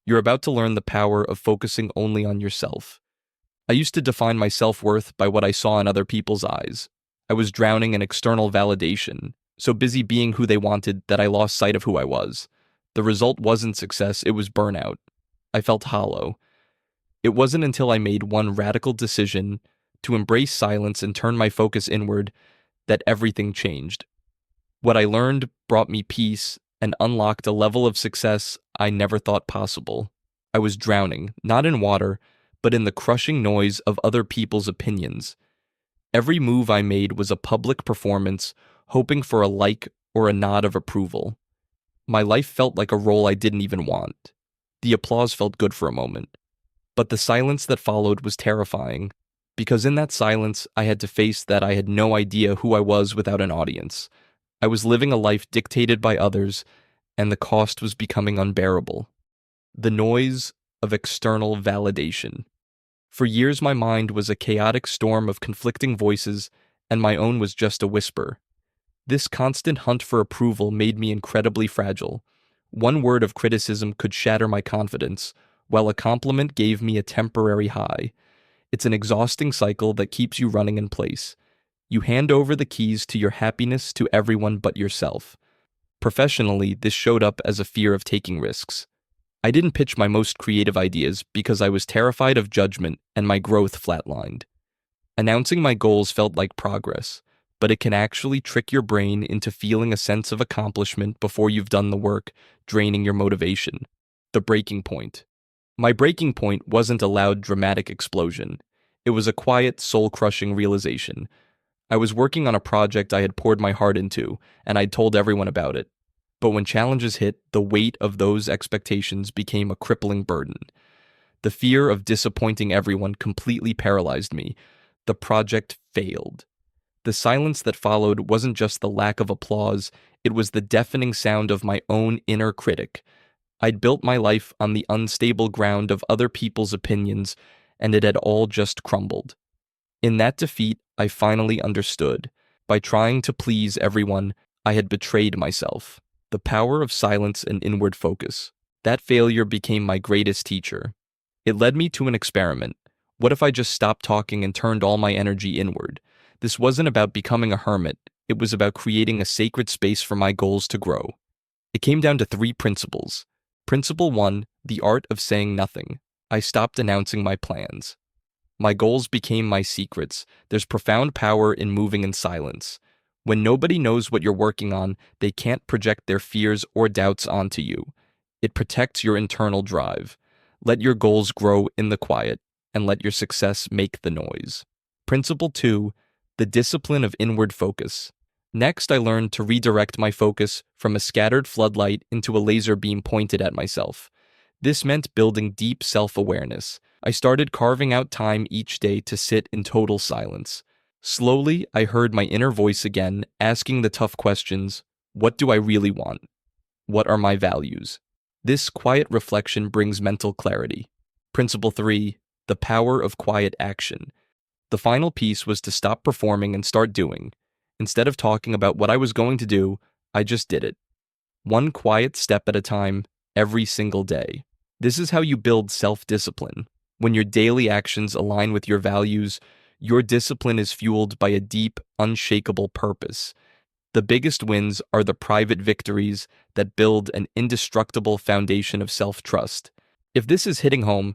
You're about to learn the power of focusing only on yourself. I used to define my self-worth by what I saw in other people's eyes. I was drowning in external validation, so busy being who they wanted that I lost sight of who I was. The result wasn't success, it was burnout. I felt hollow. It wasn't until I made one radical decision to embrace silence and turn my focus inward that everything changed. What I learned brought me peace and unlocked a level of success I never thought possible. I was drowning, not in water, but in the crushing noise of other people's opinions. Every move I made was a public performance, hoping for a like or a nod of approval. My life felt like a role I didn't even want. The applause felt good for a moment. But the silence that followed was terrifying, because in that silence I had to face that I had no idea who I was without an audience. I was living a life dictated by others, and the cost was becoming unbearable. The noise of external validation. For years my mind was a chaotic storm of conflicting voices, and my own was just a whisper. This constant hunt for approval made me incredibly fragile. One word of criticism could shatter my confidence, while a compliment gave me a temporary high. It's an exhausting cycle that keeps you running in place. You hand over the keys to your happiness to everyone but yourself. Professionally, this showed up as a fear of taking risks. I didn't pitch my most creative ideas because I was terrified of judgment and my growth flatlined. Announcing my goals felt like progress, but it can actually trick your brain into feeling a sense of accomplishment before you've done the work, draining your motivation. The breaking point. My breaking point wasn't a loud, dramatic explosion. It was a quiet, soul-crushing realization. I was working on a project I had poured my heart into, and I'd told everyone about it. But when challenges hit, the weight of those expectations became a crippling burden. The fear of disappointing everyone completely paralyzed me. The project failed. The silence that followed wasn't just the lack of applause, it was the deafening sound of my own inner critic. I'd built my life on the unstable ground of other people's opinions, and it had all just crumbled. In that defeat, I finally understood. By trying to please everyone, I had betrayed myself. The power of silence and inward focus. That failure became my greatest teacher. It led me to an experiment. What if I just stopped talking and turned all my energy inward? This wasn't about becoming a hermit. It was about creating a sacred space for my goals to grow. It came down to 3 principles. Principle 1, the art of saying nothing. I stopped announcing my plans. My goals became my secrets. There's profound power in moving in silence. When nobody knows what you're working on, they can't project their fears or doubts onto you. It protects your internal drive. Let your goals grow in the quiet, and let your success make the noise. Principle 2, the discipline of inward focus. Next, I learned to redirect my focus from a scattered floodlight into a laser beam pointed at myself. This meant building deep self-awareness. I started carving out time each day to sit in total silence. Slowly, I heard my inner voice again, asking the tough questions. What do I really want? What are my values? This quiet reflection brings mental clarity. Principle 3, the power of quiet action. The final piece was to stop performing and start doing. Instead of talking about what I was going to do, I just did it. One quiet step at a time, every single day. This is how you build self-discipline. When your daily actions align with your values, your discipline is fueled by a deep, unshakable purpose. The biggest wins are the private victories that build an indestructible foundation of self-trust. If this is hitting home,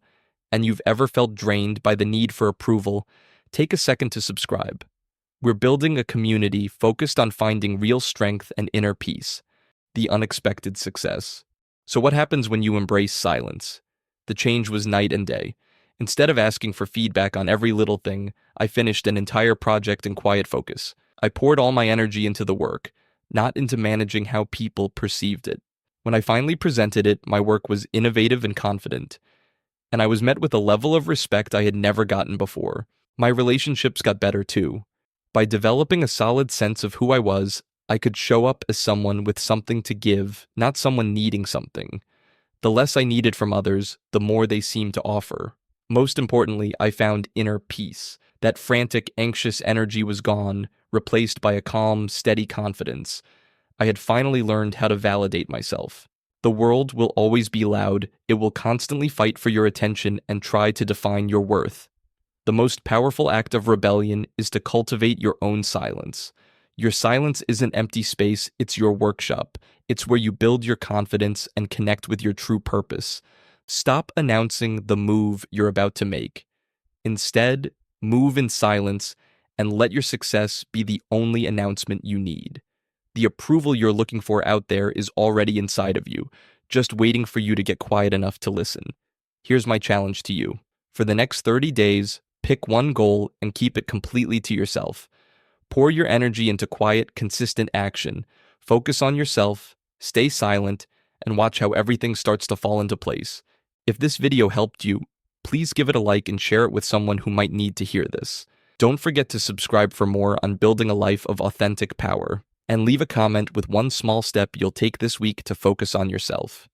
and you've ever felt drained by the need for approval, take a second to subscribe. We're building a community focused on finding real strength and inner peace, the unexpected success. So what happens when you embrace silence? The change was night and day. Instead of asking for feedback on every little thing, I finished an entire project in quiet focus. I poured all my energy into the work, not into managing how people perceived it. When I finally presented it, my work was innovative and confident, and I was met with a level of respect I had never gotten before. My relationships got better too. By developing a solid sense of who I was, I could show up as someone with something to give, not someone needing something. The less I needed from others, the more they seemed to offer. Most importantly, I found inner peace. That frantic, anxious energy was gone, replaced by a calm, steady confidence. I had finally learned how to validate myself. The world will always be loud, it will constantly fight for your attention and try to define your worth. The most powerful act of rebellion is to cultivate your own silence. Your silence isn't empty space, it's your workshop. It's where you build your confidence and connect with your true purpose. Stop announcing the move you're about to make. Instead, move in silence and let your success be the only announcement you need. The approval you're looking for out there is already inside of you, just waiting for you to get quiet enough to listen. Here's my challenge to you. For the next 30 days, pick one goal and keep it completely to yourself. Pour your energy into quiet, consistent action. Focus on yourself, stay silent, and watch how everything starts to fall into place. If this video helped you, please give it a like and share it with someone who might need to hear this. Don't forget to subscribe for more on building a life of authentic power. And leave a comment with one small step you'll take this week to focus on yourself.